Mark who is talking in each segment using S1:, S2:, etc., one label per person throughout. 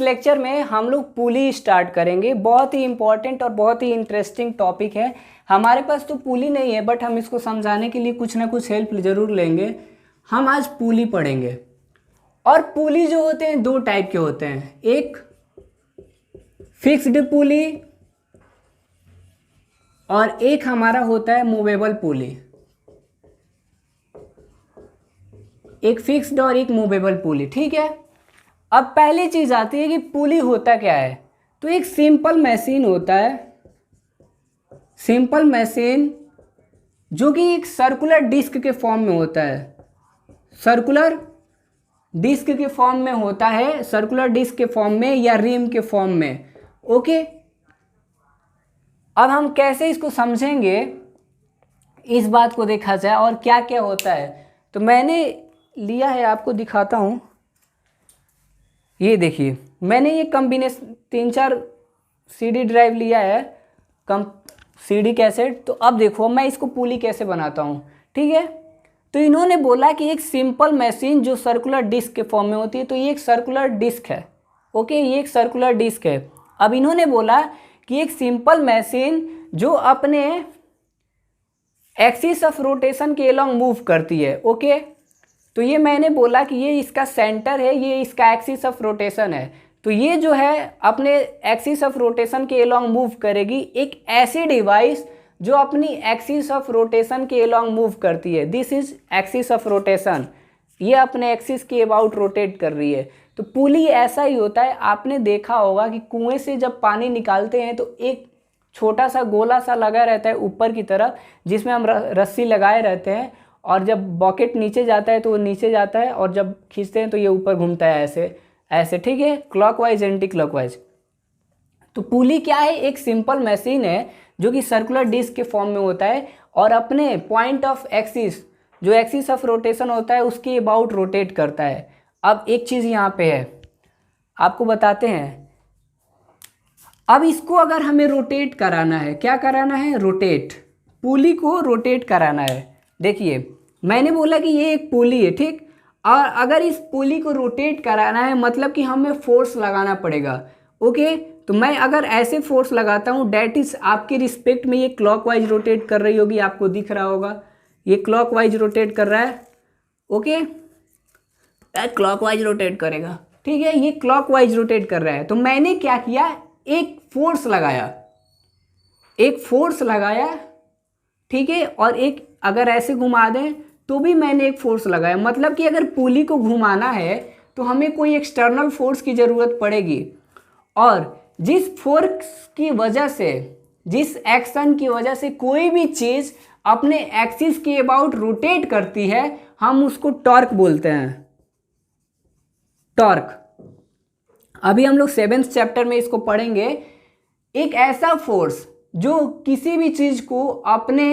S1: Lecture में हम लोग पुली स्टार्ट करेंगे। बहुत ही इंपॉर्टेंट और बहुत ही इंटरेस्टिंग टॉपिक है। हमारे पास तो पुली नहीं है, बट हम इसको समझाने के लिए कुछ ना कुछ हेल्प ज़रूर लेंगे। हम आज पुली पढ़ेंगे। और पुली जो होते हैं दो टाइप के होते हैं, एक फिक्स्ड पुली और एक हमारा होता है मूवेबल पुली। एक फिक्स्ड और एक मूवेबल पुली, ठीक है। अब पहली चीज आती है कि पुली होता क्या है। तो एक सिंपल मशीन होता है, सिंपल मशीन जो कि एक सर्कुलर डिस्क के फॉर्म में होता है, सर्कुलर डिस्क के फॉर्म में होता है, सर्कुलर डिस्क के फॉर्म में या रिम के फॉर्म में। ओके, अब हम कैसे इसको समझेंगे, इस बात को देखा जाए और क्या क्या होता है। तो मैंने लिया है, आपको दिखाता हूं। ये देखिए, मैंने ये कॉम्बिनेशन 3-4 सीडी ड्राइव लिया है, सीडी कैसेट। तो अब देखो मैं इसको पुली कैसे बनाता हूँ, ठीक है। तो इन्होंने बोला कि एक सिंपल मशीन जो सर्कुलर डिस्क के फॉर्म में होती है, तो ये एक सर्कुलर डिस्क है। ओके, ये एक सर्कुलर डिस्क है। अब इन्होंने बोला कि एक सिंपल मशीन जो अपने एक्सिस ऑफ रोटेशन के अलोंग मूव करती है। ओके, तो ये मैंने बोला कि ये इसका सेंटर है, ये इसका एक्सिस ऑफ रोटेशन है। तो ये जो है अपने एक्सिस ऑफ रोटेशन के अलोंग मूव करेगी। एक ऐसी डिवाइस जो अपनी एक्सिस ऑफ रोटेशन के अलोंग मूव करती है, this is axis of rotation. ये अपने एक्सिस के अबाउट रोटेट कर रही है। तो पुली ऐसा ही होता है। आपने देखा होगा कि कुएं से जब पानी निकालते हैं तो एक छोटा सा गोला सा लगा रहता है ऊपर की तरफ, जिसमें हम रस्सी लगाए रहते हैं, और जब बकेट नीचे जाता है तो वो नीचे जाता है, और जब खींचते हैं तो ये ऊपर घूमता है, ऐसे ऐसे, ठीक है, क्लॉकवाइज एंटी क्लॉकवाइज। तो पुली क्या है, एक सिंपल मशीन है जो कि सर्कुलर डिस्क के फॉर्म में होता है और अपने पॉइंट ऑफ एक्सिस, जो एक्सिस ऑफ रोटेशन होता है, उसके अबाउट रोटेट करता है। अब एक चीज़ यहाँ पे है, आपको बताते हैं। अब इसको अगर हमें रोटेट कराना है, क्या कराना है, रोटेट, पुली को रोटेट कराना है। देखिए, मैंने बोला कि ये एक पुली है, ठीक। और अगर इस पुली को रोटेट कराना है मतलब कि हमें फोर्स लगाना पड़ेगा। ओके, तो मैं अगर ऐसे फोर्स लगाता हूँ, डैट इज आपके रिस्पेक्ट में ये क्लॉकवाइज रोटेट कर रही होगी, आपको दिख रहा होगा ये क्लॉकवाइज रोटेट कर रहा है। ओके, क्लॉकवाइज रोटेट करेगा, ठीक है, ये क्लॉकवाइज रोटेट कर रहा है। तो मैंने क्या किया, एक फोर्स लगाया, एक फोर्स लगाया, ठीक है। और एक अगर ऐसे घुमा दें तो भी मैंने एक फोर्स लगाया। मतलब कि अगर पुली को घुमाना है तो हमें कोई एक्सटर्नल फोर्स की ज़रूरत पड़ेगी, और जिस फोर्स की वजह से, जिस एक्शन की वजह से कोई भी चीज़ अपने एक्सिस के अबाउट रोटेट करती है, हम उसको टॉर्क बोलते हैं, टॉर्क। अभी हम लोग 7th चैप्टर में इसको पढ़ेंगे। एक ऐसा फोर्स जो किसी भी चीज़ को अपने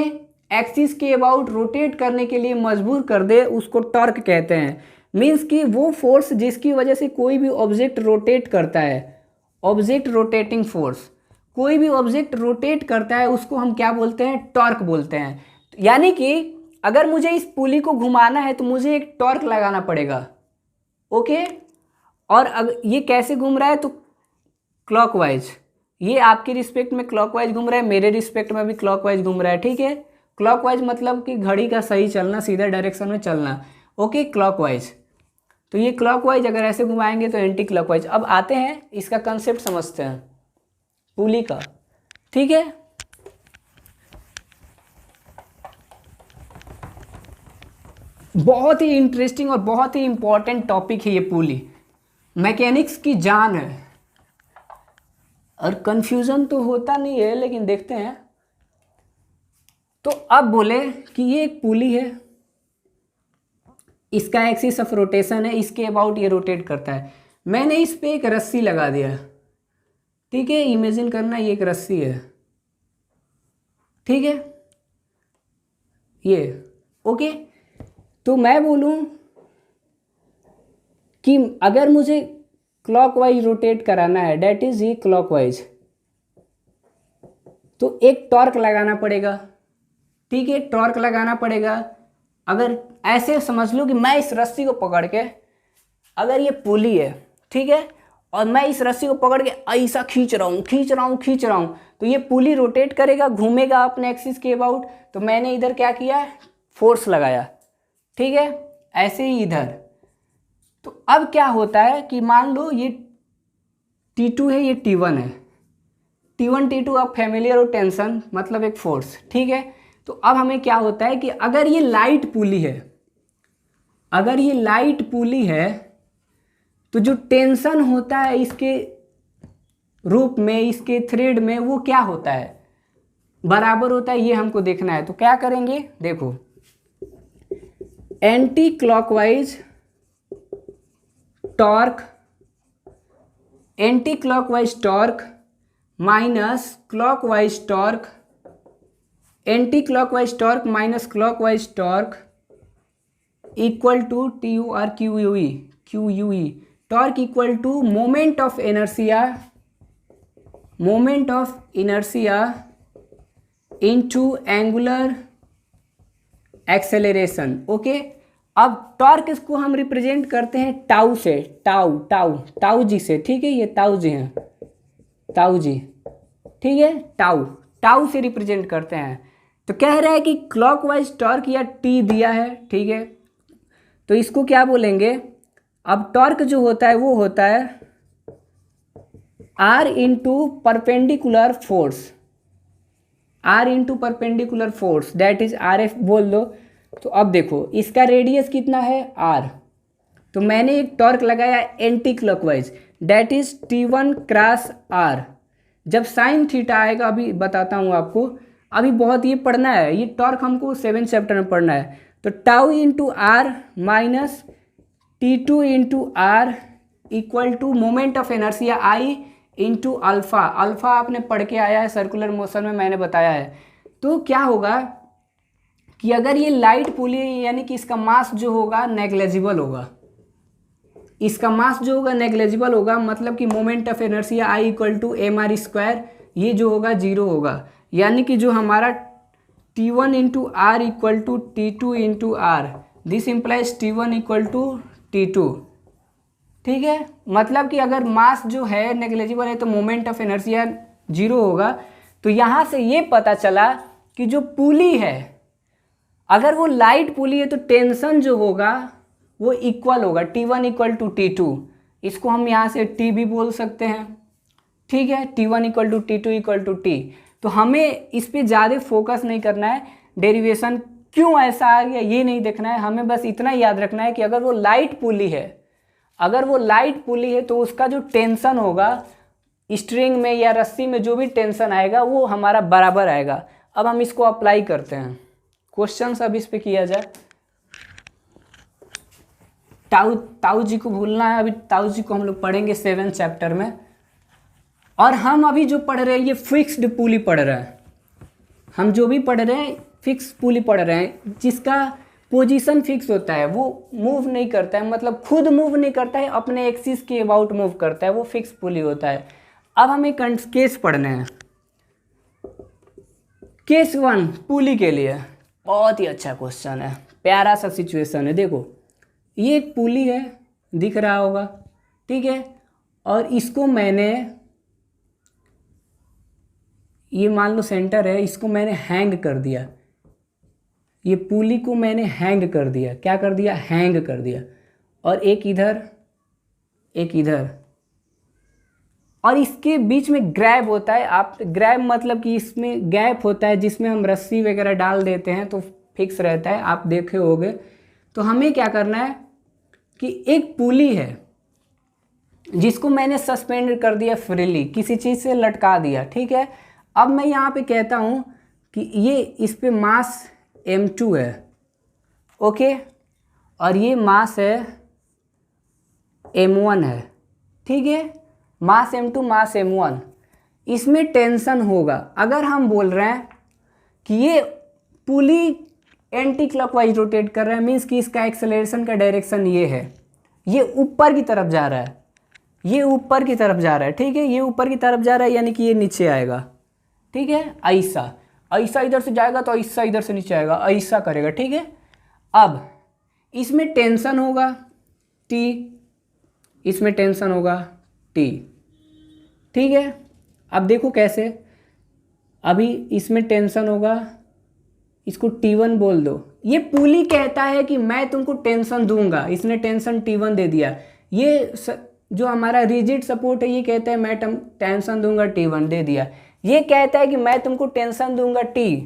S1: एक्सिस के अबाउट रोटेट करने के लिए मजबूर कर दे, उसको टॉर्क कहते हैं। मीन्स कि वो फोर्स जिसकी वजह से कोई भी ऑब्जेक्ट रोटेट करता है, ऑब्जेक्ट रोटेटिंग फोर्स, कोई भी ऑब्जेक्ट रोटेट करता है, उसको हम क्या बोलते हैं, टॉर्क बोलते हैं। यानी कि अगर मुझे इस पुली को घुमाना है तो मुझे एक टॉर्क लगाना पड़ेगा। ओके, और अगर ये कैसे घूम रहा है, तो क्लॉकवाइज, ये आपके रिस्पेक्ट में क्लॉकवाइज घूम रहा है, मेरे रिस्पेक्ट में भी क्लॉकवाइज घूम रहा है, ठीक है। क्लॉकवाइज मतलब कि घड़ी का सही चलना, सीधा डायरेक्शन में चलना। Okay, clockwise. तो ये क्लॉकवाइज अगर ऐसे घुमाएंगे तो एंटी क्लॉकवाइज। अब आते हैं इसका कंसेप्ट समझते हैं पुली का, ठीक है। बहुत ही इंटरेस्टिंग और बहुत ही इंपॉर्टेंट टॉपिक है ये पुली, मैकेनिक्स की जान है। और कंफ्यूजन तो होता नहीं है, लेकिन देखते हैं। तो अब बोले कि ये एक पुली है, इसका एक्सिस ऑफ रोटेशन है, इसके अबाउट ये रोटेट करता है। मैंने इस पे एक रस्सी लगा दिया, ठीक है। इमेजिन करना ये एक रस्सी है, ठीक है, ये। ओके, तो मैं बोलूं कि अगर मुझे क्लॉकवाइज रोटेट कराना है, डेट इज ये क्लॉकवाइज, तो एक टॉर्क लगाना पड़ेगा, ठीक है, टॉर्क लगाना पड़ेगा। अगर ऐसे समझ लो कि मैं इस रस्सी को पकड़ के, अगर ये पुली है, ठीक है, और मैं इस रस्सी को पकड़ के ऐसा खींच रहा हूँ, तो ये पुली रोटेट करेगा, घूमेगा अपने एक्सिस के अबाउट। तो मैंने इधर क्या किया, फोर्स लगाया, ठीक है, ऐसे ही इधर। तो अब क्या होता है कि मान लो ये T2 है, ये T1 है, T1 T2 आप फैमिलियर हो, टेंशन मतलब एक फोर्स, ठीक है। तो अब हमें क्या होता है कि अगर ये लाइट पुली है, तो जो टेंशन होता है इसके रूप में, इसके थ्रेड में, वो क्या होता है, बराबर होता है, ये हमको देखना है। तो क्या करेंगे, देखो, anticlockwise torque minus clockwise torque, anticlockwise torque minus clockwise torque equal to QUE। Torque equal to moment of inertia into angular acceleration. Okay, अब टॉर्क इसको हम रिप्रेजेंट करते हैं टाउ से, टाउ जी से, ठीक है, ये ताऊ जी हैं, ठीक है, टाउ से रिप्रेजेंट करते हैं। तो कह रहा है कि क्लॉकवाइज टॉर्क या टी दिया है, ठीक है, तो इसको क्या बोलेंगे, अब टॉर्क जो होता है वो होता है R into perpendicular force, that is RF बोल दो। तो अब देखो इसका रेडियस कितना है, R, तो मैंने एक टॉर्क लगाया anti clockwise, that is T1 cross R। जब साइन थीटा आएगा, अभी बताता हूँ आपको, अभी बहुत ये पढ़ना है, ये टॉर्क हमको 7 चैप्टर में पढ़ना है। तो tau into R minus T2 into R equal to moment of inertia I into alpha आपने पढ़ के आया है सर्कुलर मोशन में, मैंने बताया है। तो क्या होगा कि अगर ये लाइट पुली है, यानी कि इसका मास जो होगा नेग्लेजिबल होगा, मतलब कि moment of inertia I equal to mr², ये जो होगा 0 होगा, यानी कि जो हमारा T1 into R equal to T2 into R, this implies T1 equal to T2, ठीक है। मतलब कि अगर मास जो है नेग्लेजिबल है तो मोमेंट ऑफ इनर्शिया 0 होगा। तो यहाँ से ये पता चला कि जो पुली है, अगर वो लाइट पुली है तो टेंशन जो होगा वो इक्वल होगा, T1 इक्वल टू T2, इसको हम यहाँ से T भी बोल सकते हैं, ठीक है, T1 equal to T2 equal to T। तो हमें इस पर ज़्यादा फोकस नहीं करना है, डेरिवेशन क्यों ऐसा आ गया ये नहीं देखना है, हमें बस इतना याद रखना है कि अगर वो लाइट पुली है तो उसका जो टेंशन होगा स्ट्रिंग में या रस्सी में, जो भी टेंशन आएगा वो हमारा बराबर आएगा। अब हम इसको अप्लाई करते हैं, क्वेश्चन अब इस पे किया जाए। ताऊ जी को भूलना है, अभी ताऊ जी को हम लोग पढ़ेंगे 7 चैप्टर में। और हम अभी जो पढ़ रहे हैं ये फिक्स्ड पुली पढ़ रहे हैं, हम जो भी पढ़ रहे हैं फिक्स पुली पढ़ रहे हैं, जिसका पोजीशन फिक्स होता है, वो मूव नहीं करता है, मतलब खुद मूव नहीं करता है, अपने एक्सिस के अबाउट मूव करता है, वो फिक्स पुली होता है। अब हमें केस पढ़ने हैं। केस 1 पुली के लिए बहुत ही अच्छा क्वेश्चन है, प्यारा सा सिचुएशन है। देखो ये एक पुली है, दिख रहा होगा, ठीक है, और इसको मैंने, ये मान लो सेंटर है, इसको मैंने हैंग कर दिया, ये पुली को मैंने हैंग कर दिया, क्या कर दिया, हैंग कर दिया, और एक इधर एक इधर, और इसके बीच में ग्रैब होता है। आप ग्रैब मतलब कि इसमें गैप होता है जिसमें हम रस्सी वगैरह डाल देते हैं तो फिक्स रहता है, आप देखे होगे। तो हमें क्या करना है कि एक पुली है जिसको मैंने सस्पेंड कर दिया फ्रीली, किसी चीज़ से लटका दिया, ठीक है। अब मैं यहाँ पे कहता हूँ कि ये इस पे मास m2 है, ओके, और ये मास है m1 है, ठीक है, मास m2 मास m1, इसमें टेंशन होगा। अगर हम बोल रहे हैं कि ये पुली एंटी क्लॉकवाइज रोटेट कर रहा है, मीन्स कि इसका एक्सेलरेशन का डायरेक्शन ये है, ये ऊपर की तरफ जा रहा है, ये ऊपर की तरफ जा रहा है, ठीक है, ये ऊपर की तरफ जा रहा है, यानी कि ये नीचे आएगा, ठीक है, ऐसा ऐसा इधर से जाएगा तो ऐसा इधर से नीचे आएगा, ऐसा करेगा, ठीक है। अब इसमें टेंशन होगा T, इसमें टेंशन होगा टी। ठीक है, अब देखो कैसे, अभी इसमें टेंशन होगा, इसको T1 बोल दो। ये पुली कहता है कि मैं तुमको टेंशन दूंगा, इसने टेंशन T1 दे दिया। ये जो हमारा रिजिड सपोर्ट है ये कहता है मैं टेंशन दूंगा, T1 दे दिया। ये कहता है कि मैं तुमको टेंशन दूंगा T,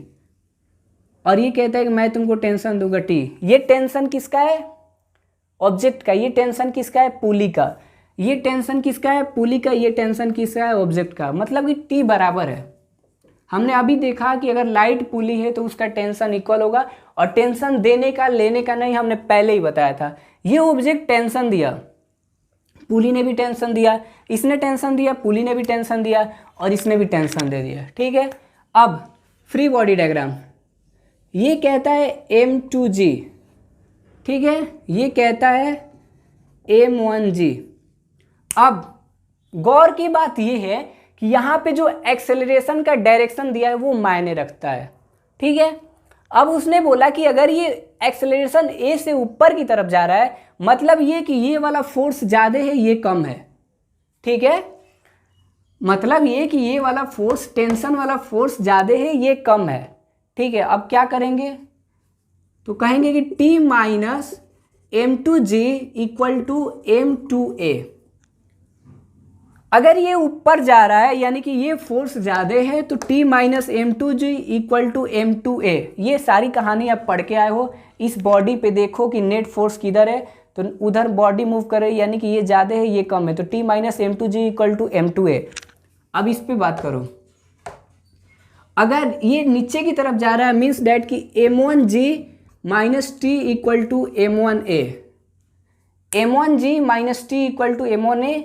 S1: और ये कहता है कि मैं तुमको टेंशन दूंगा T। ये टेंशन किसका है? ऑब्जेक्ट का। ये टेंशन किसका है? पुली का। ये टेंशन किसका है? पुली का। ये टेंशन किसका है? ऑब्जेक्ट का। मतलब कि T बराबर है। हमने अभी देखा कि अगर लाइट पुली है तो उसका टेंशन इक्वल होगा, और टेंशन देने का लेने का नहीं, हमने पहले ही बताया था। ये ऑब्जेक्ट टेंशन दिया, पुली ने भी टेंशन दिया, इसने टेंशन दिया, पुली ने भी टेंशन दिया, और इसने भी टेंशन दे दिया। ठीक है, अब फ्री बॉडी डायग्राम ये कहता है M2G। ठीक है, ये कहता है M1G। अब गौर की बात ये है कि यहाँ पे जो एक्सेलरेशन का डायरेक्शन दिया है वो मायने रखता है। ठीक है, अब उसने बोला कि अगर ये एक्सेलरेशन ए से ऊपर की तरफ जा रहा है, मतलब ये कि ये वाला फोर्स ज़्यादा है, ये कम है। ठीक है, मतलब ये कि ये वाला फोर्स, टेंशन वाला फोर्स ज़्यादा है, ये कम है। ठीक है, अब क्या करेंगे? तो कहेंगे कि T minus M2G equal to M2A। अगर ये ऊपर जा रहा है यानी कि ये फोर्स ज़्यादा है, तो T minus M2G equal to M2A। ये सारी कहानी आप पढ़ के आए हो। इस बॉडी पे देखो कि नेट फोर्स किधर है, तो उधर बॉडी मूव कर रही है, यानी कि ये ज़्यादा है, ये कम है, तो T minus M2G equal to M2A। अब इस पे बात करो, अगर ये नीचे की तरफ जा रहा है मीन्स डैट कि M1G minus T equal to M1A। M1G minus T equal to M1A।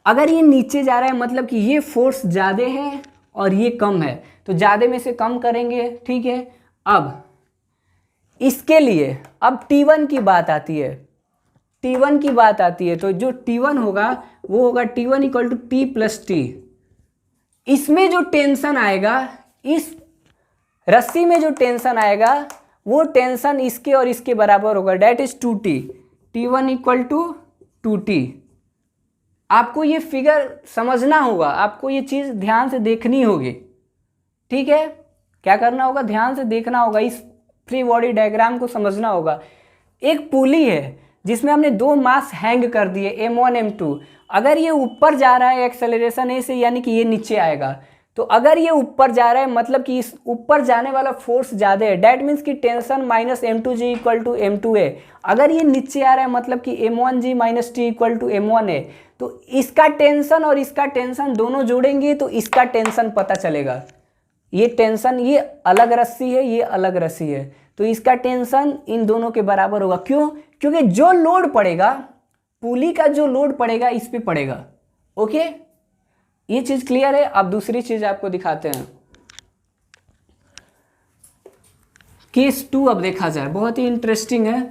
S1: अगर ये नीचे जा रहा है मतलब कि ये फोर्स ज़्यादा है और ये कम है, तो ज़्यादा में से कम करेंगे। ठीक है, अब इसके लिए अब T1 की बात आती है। T1 की बात आती है, तो जो T1 होगा वो होगा T1 equal to T plus T। इसमें जो टेंशन आएगा, इस रस्सी में जो टेंशन आएगा वो टेंशन इसके और इसके बराबर होगा, that is 2T। T1 equal to 2T। आपको ये फिगर समझना होगा, आपको ये चीज़ ध्यान से देखनी होगी। ठीक है, क्या करना होगा? ध्यान से देखना होगा, इस फ्री बॉडी डायग्राम को समझना होगा। एक पुली है जिसमें हमने दो मास हैंग कर दिए M1 M2। अगर ये ऊपर जा रहा है एक्सेलरेशन ए से, यानी कि ये नीचे आएगा, तो अगर ये ऊपर जा रहा है मतलब कि इस ऊपर जाने वाला फोर्स ज़्यादा है, डैट मीन्स कि tension minus M2G equal to M2A। अगर ये नीचे आ रहा है मतलब कि M1G minus T equal to M1A। तो इसका टेंशन और इसका टेंशन दोनों जोड़ेंगे तो इसका टेंशन पता चलेगा। ये टेंशन, ये अलग रस्सी है, ये अलग रस्सी है, तो इसका टेंशन इन दोनों के बराबर होगा। क्यों? क्योंकि जो लोड पड़ेगा, पुली का जो लोड पड़ेगा इस पे पड़ेगा। ओके, ये चीज क्लियर है। अब दूसरी चीज आपको दिखाते हैं, केस 2 अब देखा जाए, बहुत ही इंटरेस्टिंग है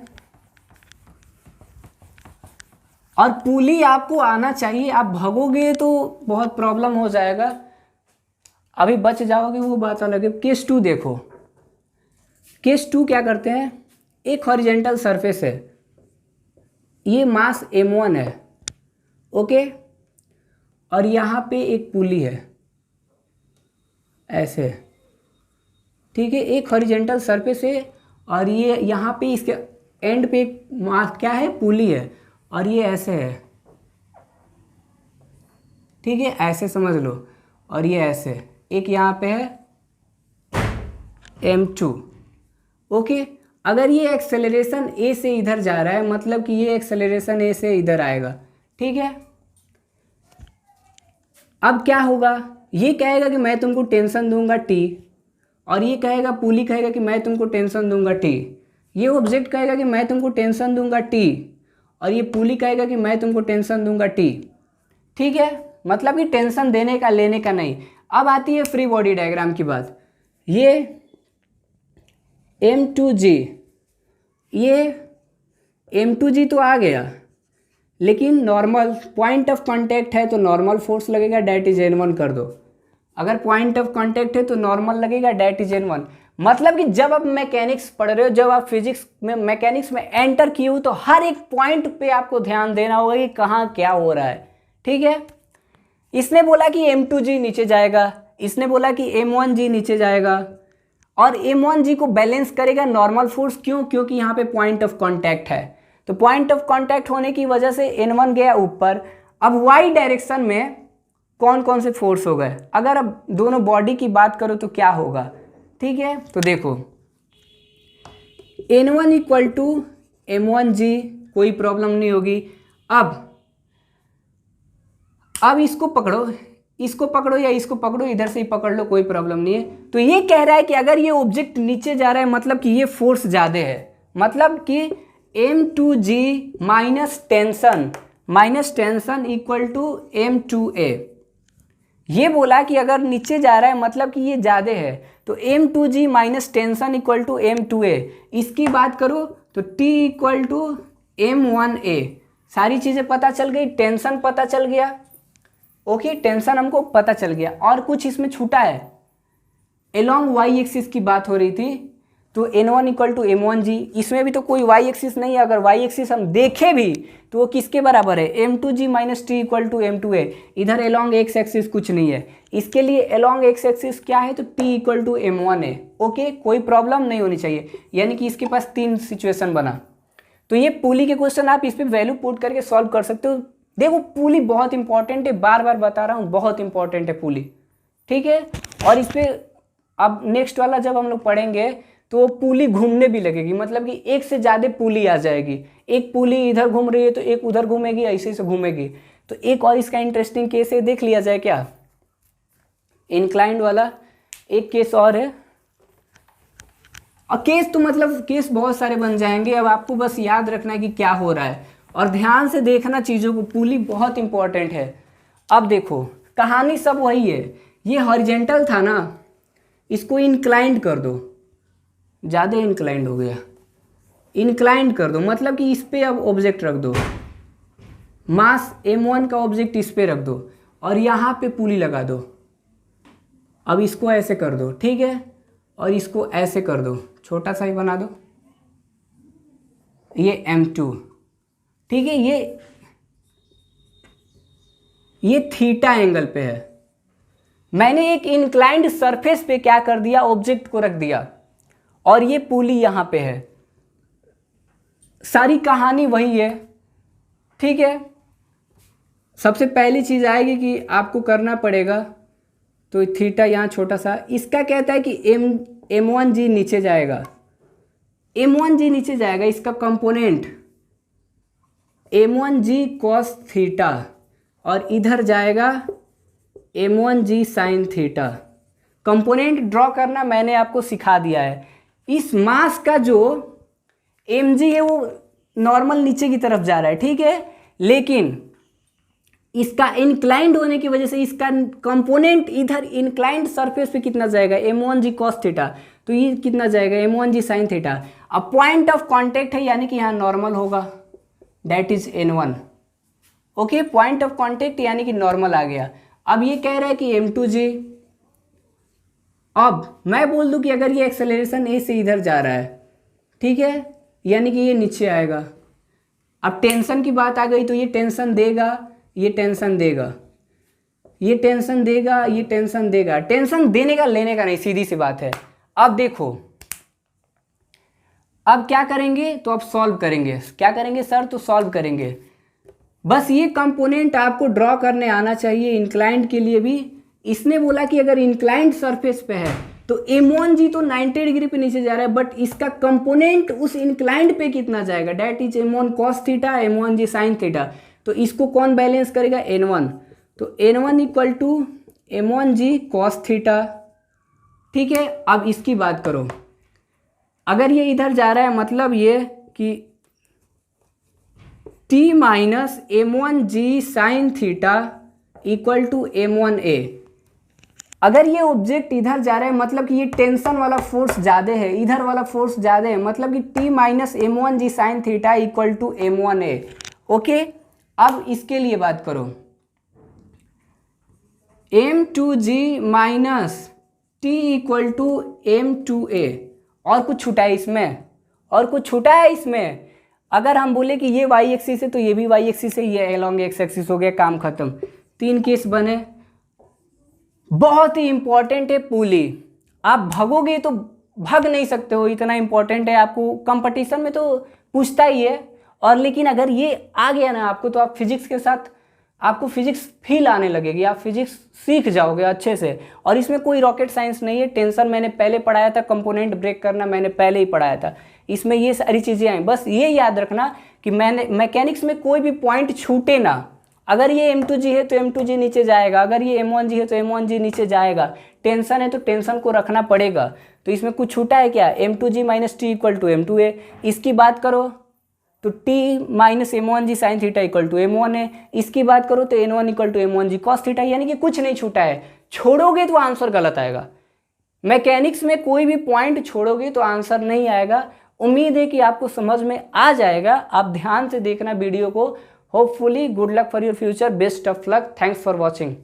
S1: और पुली आपको आना चाहिए। आप भागोगे तो बहुत प्रॉब्लम हो जाएगा, अभी बच जाओगे वो बात अलग है। केस 2 देखो, केस 2 क्या करते हैं, एक हॉरिजेंटल सरफेस है, ये मास M1 है, ओके, और यहाँ पे एक पुली है ऐसे। ठीक है, एक हॉरिजेंटल सरफेस है और ये यहाँ पे इसके एंड पे एक मास क्या है, पुली है, और ये ऐसे है। ठीक है, ऐसे समझ लो, और ये ऐसे एक यहाँ पे है M2। ओके, अगर ये एक्सेलरेशन ए से इधर जा रहा है मतलब कि ये एक्सेलरेशन ए से इधर आएगा। ठीक है, अब क्या होगा, ये कहेगा कि मैं तुमको टेंशन दूंगा T, और ये कहेगा, पुली कहेगा कि मैं तुमको टेंशन दूंगा T। ये ऑब्जेक्ट कहेगा कि मैं तुमको टेंशन दूंगा T, और ये पुली कहेगा कि मैं तुमको टेंशन दूंगा T। ठीक है, मतलब कि टेंशन देने का लेने का नहीं। अब आती है फ्री बॉडी डायग्राम की बात। ये M2G, ये M2G तो आ गया, लेकिन नॉर्मल पॉइंट ऑफ कांटेक्ट है तो नॉर्मल फोर्स लगेगा, डैट इज N1 कर दो। अगर पॉइंट ऑफ कांटेक्ट है तो नॉर्मल लगेगा, डैट इज N1। मतलब कि जब आप मैकेनिक्स पढ़ रहे हो, जब आप फिजिक्स में मैकेनिक्स में एंटर किए हो, तो हर एक पॉइंट पे आपको ध्यान देना होगा कि कहाँ क्या हो रहा है। ठीक है, इसने बोला कि M2G नीचे जाएगा, इसने बोला कि M1G नीचे जाएगा, और M1G को बैलेंस करेगा नॉर्मल फोर्स। क्यों? क्योंकि यहाँ पे पॉइंट ऑफ कांटेक्ट है। तो पॉइंट ऑफ कांटेक्ट होने की वजह से N1 गया ऊपर। अब Y डायरेक्शन में कौन कौन से फोर्स हो गए, अगर अब दोनों बॉडी की बात करो तो क्या होगा, ठीक है। तो देखो N1 इक्वल टू M1G, कोई प्रॉब्लम नहीं होगी। अब इसको पकड़ो, इसको पकड़ो या इसको पकड़ो, इधर से ही पकड़ लो, कोई प्रॉब्लम नहीं है। तो ये कह रहा है कि अगर ये ऑब्जेक्ट नीचे जा रहा है मतलब कि ये फोर्स ज़्यादा है, मतलब कि M2G minus tension equal to M2A। ये बोला कि अगर नीचे जा रहा है मतलब कि ये ज़्यादा है, तो M2G minus tension equal to M2A। इसकी बात करो तो T इक्वल टू M1A। सारी चीज़ें पता चल गई, टेंशन पता चल गया, ओके, टेंशन हमको पता चल गया। और कुछ इसमें छूटा है, एलोंग वाई एक्सिस की बात हो रही थी, तो N1 इक्वल टू M1G। इसमें भी तो कोई वाई एक्सिस नहीं है, अगर वाई एक्सिस हम देखें भी तो वो किसके बराबर है, M2G minus T equal to M2A। इधर एलोंग एक्स एक्सिस कुछ नहीं है, इसके लिए एलोंग एक्स एक्सिस क्या है, तो T equal to M1A। Okay, कोई प्रॉब्लम नहीं होनी चाहिए, यानी कि इसके पास 3 सिचुएशन बना। तो ये पुली के क्वेश्चन आप इस पर वैल्यू पुट करके सॉल्व कर सकते हो। देखो पुली बहुत इंपॉर्टेंट है, बार बार बता रहा हूँ, बहुत इंपॉर्टेंट है पुली, ठीक है। और इस पर अब नेक्स्ट वाला जब हम लोग पढ़ेंगे तो पुली घूमने भी लगेगी, मतलब कि एक से ज़्यादा पुली आ जाएगी। एक पुली इधर घूम रही है तो एक उधर घूमेगी, ऐसे से घूमेगी। तो एक और इसका इंटरेस्टिंग केस है, देख लिया जाए क्या, इंक्लाइंड वाला एक केस और है। और केस तो मतलब केस बहुत सारे बन जाएंगे, अब आपको बस याद रखना है कि क्या हो रहा है और ध्यान से देखना चीज़ों को, पुली बहुत इंपॉर्टेंट है। अब देखो कहानी सब वही है, ये हॉरिजेंटल था ना, इसको इंक्लाइंड कर दो, ज़्यादा इंक्लाइंड हो गया, इंक्लाइंड कर दो, मतलब कि इस पर अब ऑब्जेक्ट रख दो, मास M1 का ऑब्जेक्ट इस पर रख दो और यहाँ पे पुली लगा दो। अब इसको ऐसे कर दो, ठीक है, और इसको ऐसे कर दो, छोटा सा ही बना दो, ये M2, ठीक है। ये थीटा एंगल पे है। मैंने एक इंक्लाइंड सरफेस पे क्या कर दिया, ऑब्जेक्ट को रख दिया, और ये पुली यहां पे है। सारी कहानी वही है, ठीक है। सबसे पहली चीज आएगी कि आपको करना पड़ेगा, तो थीटा यहाँ छोटा सा, इसका कहता है कि M1G नीचे जाएगा, M1G नीचे जाएगा, इसका कंपोनेंट M1G cos थीटा, और इधर जाएगा M1G sin theta. Component draw करना मैंने आपको सिखा दिया है। इस मास का जो mg है वो नॉर्मल नीचे की तरफ जा रहा है, ठीक है, लेकिन इसका इंक्लाइंड होने की वजह से इसका कंपोनेंट इधर इंक्लाइंड सरफेस पे कितना जाएगा, M1G cos थीटा, तो ये कितना जाएगा, M1G sin थीटा। अब पॉइंट ऑफ कांटेक्ट है, यानी कि यहाँ नॉर्मल होगा, that is N1, okay, point of contact यानी कि नॉर्मल आ गया। अब ये कह रहा है कि M2G, अब मैं बोल दूं कि अगर ये एक्सेलरेशन A से इधर जा रहा है, ठीक है, यानी कि ये नीचे आएगा। अब टेंशन की बात आ गई, तो ये टेंशन देगा, ये टेंशन देगा, ये टेंशन देगा, ये टेंशन देगा। टेंशन देने का लेने का नहीं, सीधी सी बात है। अब देखो अब क्या करेंगे, तो अब सॉल्व करेंगे। क्या करेंगे सर, तो सॉल्व करेंगे। बस ये कंपोनेंट आपको ड्रॉ करने आना चाहिए, इंक्लाइंड के लिए भी। इसने बोला कि अगर इंक्लाइंड सरफेस पे है तो M1G तो 90 डिग्री पे नीचे जा रहा है, बट इसका कंपोनेंट उस इंक्लाइंड पे कितना जाएगा, that is M1 cos theta, M1G sin theta. तो इसको कौन बैलेंस करेगा, N1। तो N1 equal to M1G cos theta, ठीक है। अब इसकी बात करो, अगर ये इधर जा रहा है मतलब ये कि T minus M1G sin theta equal to M1A। अगर ये ऑब्जेक्ट इधर जा रहा है मतलब कि ये टेंशन वाला फोर्स ज़्यादा है, इधर वाला फोर्स ज़्यादा है, मतलब कि T minus M1G sin theta equal to M1A, okay. अब इसके लिए बात करो, M2G minus T equal to M2A। और कुछ छूटा है इसमें, और कुछ छूटा है इसमें। अगर हम बोले कि ये वाई एक्सिस है तो ये भी वाई एक्सिस है, ये एलोंग एक्स एक्सिस हो गया, काम खत्म। 3 केस बने। बहुत ही इंपॉर्टेंट है पुली, आप भागोगे तो भाग नहीं सकते हो, इतना इंपॉर्टेंट है। आपको कंपटीशन में तो पूछता ही है। और लेकिन अगर ये आ गया ना आपको, तो आप फिजिक्स के साथ आपको फिजिक्स फील आने लगेगी, आप फिजिक्स सीख जाओगे अच्छे से। और इसमें कोई रॉकेट साइंस नहीं है। टेंसर मैंने पहले पढ़ाया था, कंपोनेंट ब्रेक करना मैंने पहले ही पढ़ाया था। इसमें ये सारी चीज़ें आई। बस ये याद रखना कि मैंने मैकेनिक्स में कोई भी पॉइंट छूटे ना। अगर ये M2G है तो M2G नीचे जाएगा, अगर ये M1G है तो M1G नीचे जाएगा। टेंशन है तो टेंशन को रखना पड़ेगा। तो इसमें कुछ छूटा है क्या? M2G minus T equal to M2A। इसकी बात करो तो T minus M1G sine theta equal to M1 है। इसकी बात करो तो N1 equal to M1G cos theta, यानी कि कुछ नहीं छूटा है। छोड़ोगे तो आंसर गलत आएगा। मैकेनिक्स में कोई भी पॉइंट छोड़ोगे तो आंसर नहीं आएगा। उम्मीद है कि आपको समझ में आ जाएगा। आप ध्यान से देखना वीडियो को। Hopefully good luck for your future, best of luck, thanks for watching.